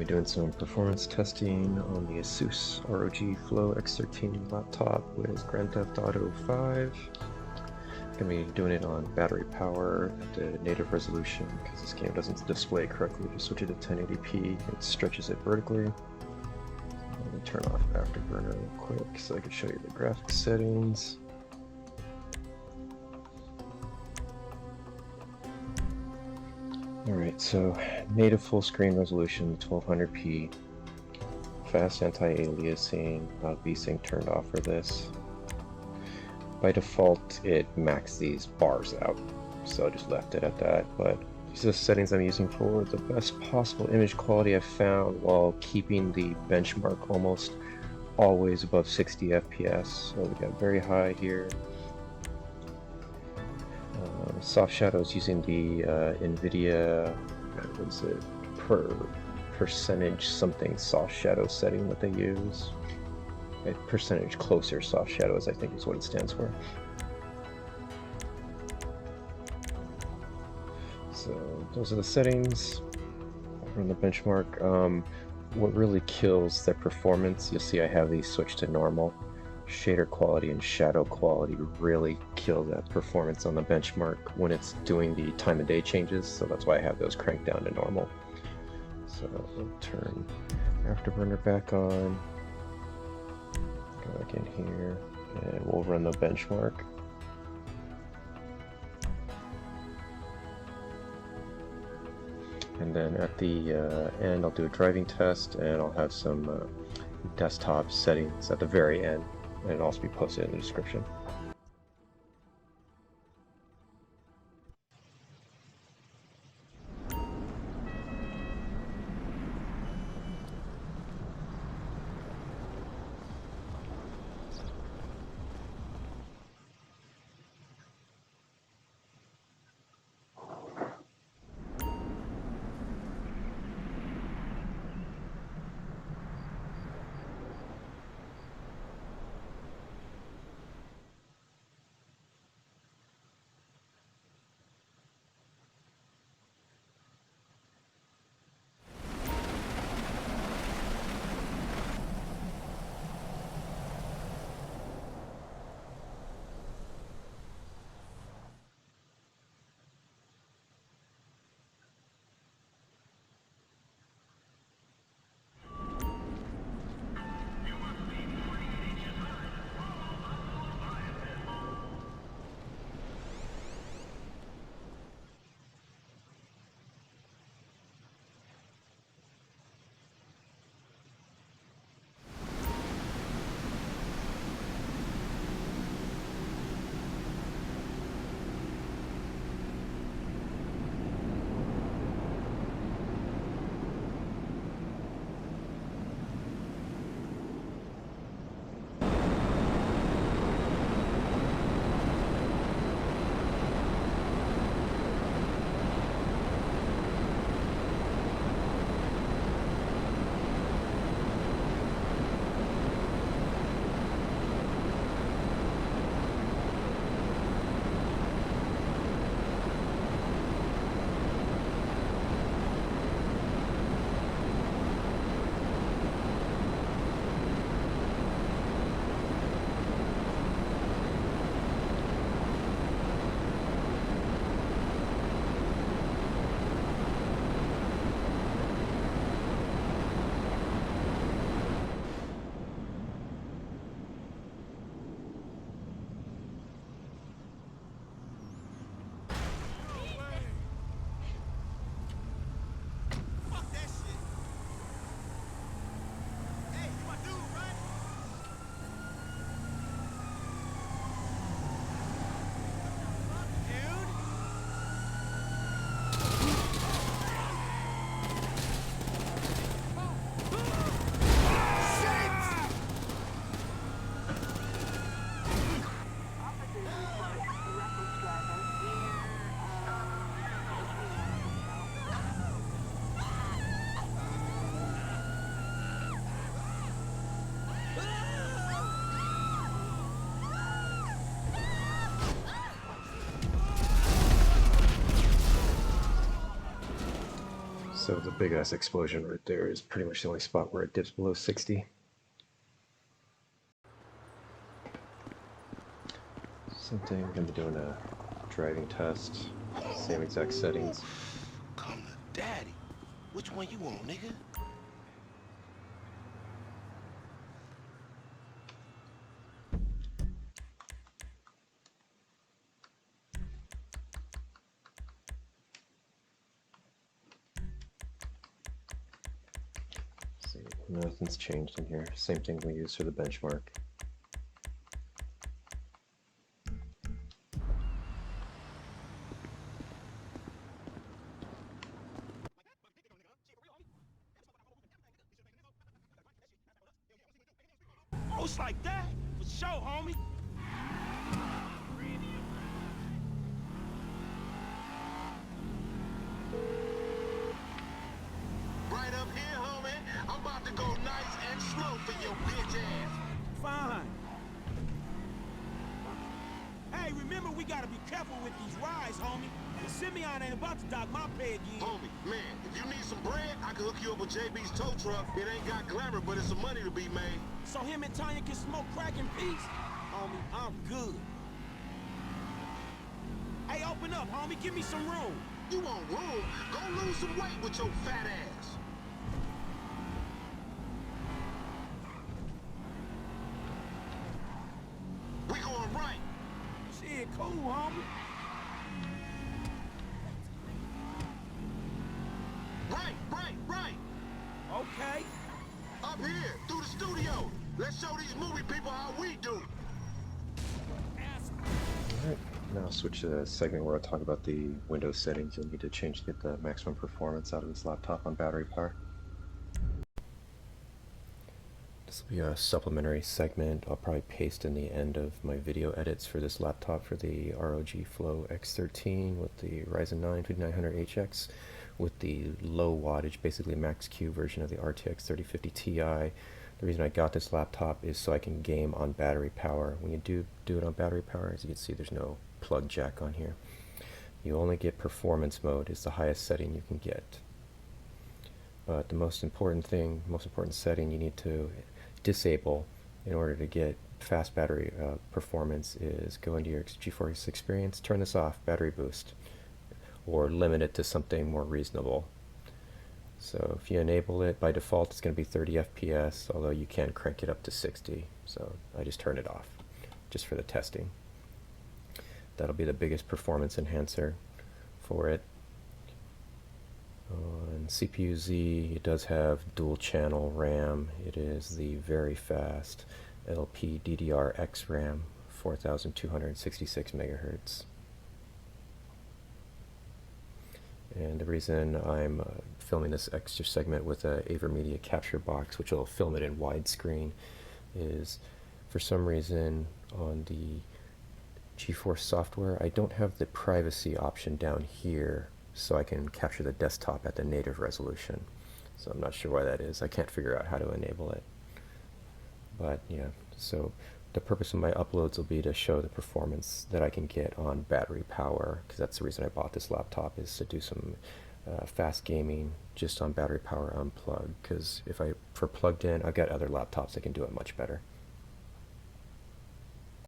We're doing some performance testing on the Asus ROG Flow X13 laptop with Grand Theft Auto 5. Gonna be doing it on battery power at the native resolution because this game doesn't display correctly. Just switch it to 1080p, it stretches it vertically. Let me turn off Afterburner real quick so I can show you the graphics settings. Alright, so native full screen resolution 1200p, fast anti-aliasing, VSync turned off for this. By default it maxed these bars out, so I just left it at that, but these are the settings I'm using for the best possible image quality I've found while keeping the benchmark almost always above 60 FPS, so we got very high here. Soft shadows using the Nvidia, what is it, percentage something soft shadow setting that they use. Percentage closer soft shadows, I think is what it stands for. So those are the settings from the benchmark. What really kills the performance, you'll see I have these switched to normal. Shader quality and shadow quality really kill that performance on the benchmark when it's doing the time of day changes, so that's why I have those cranked down to normal. So we'll turn Afterburner back on, go back in here, and we'll run the benchmark. And then at the end I'll do a driving test, and I'll have some desktop settings at the very end, and it'll also be posted in the description. So the big ass explosion right there is pretty much the only spot where it dips below 60. Same thing, we're gonna be doing a driving test, same exact settings. Come to daddy. Which one you want, nigga? See, nothing's changed in here. Same thing we use for the benchmark. Oh, it's like that? For sure, homie. Right up here, homie. I'm about to go nice and slow for your bitch ass. Fine. Hey, remember we gotta be careful with these rides, homie. The Simeon ain't about to dock my pay again. Homie, man, if you need some bread, I can hook you up with JB's tow truck. It ain't got glamour, but it's some money to be made. So him and Tanya can smoke crack in peace? Homie, I'm good. Hey, open up, homie. Give me some room. You want room? Go lose some weight with your fat ass. We going right. Shit, cool, homie. Right. Okay. Up here, through the studio. Let's show these movie people how we do. Alright, now I'll switch to the segment where I'll talk about the Windows settings you'll need to change to get the maximum performance out of this laptop on battery power. This will be a supplementary segment I'll probably paste in the end of my video edits for this laptop for the ROG Flow X13 with the Ryzen 9 5900HX with the low wattage, basically max Q version of the RTX 3050 Ti. The reason I got this laptop is so I can game on battery power. When you do it on battery power, as you can see, there's no plug jack on here. You only get performance mode is the highest setting you can get. But the most important setting you need to disable in order to get fast battery performance is go into your GeForce experience, turn this off, battery boost, or limit it to something more reasonable. So if you enable it, by default it's going to be 30 FPS, although you can crank it up to 60. So I just turn it off, just for the testing. That'll be the biggest performance enhancer for it. On CPU-Z, it does have dual channel RAM. It is the very fast LPDDR-X RAM, 4266 megahertz. And the reason I'm filming this extra segment with a AverMedia capture box, which will film it in widescreen, is for some reason on the GeForce software I don't have the privacy option down here so I can capture the desktop at the native resolution. So I'm not sure why that is. I can't figure out how to enable it. But yeah, so the purpose of my uploads will be to show the performance that I can get on battery power, because that's the reason I bought this laptop, is to do some fast gaming just on battery power unplugged, because for plugged in, I've got other laptops that can do it much better.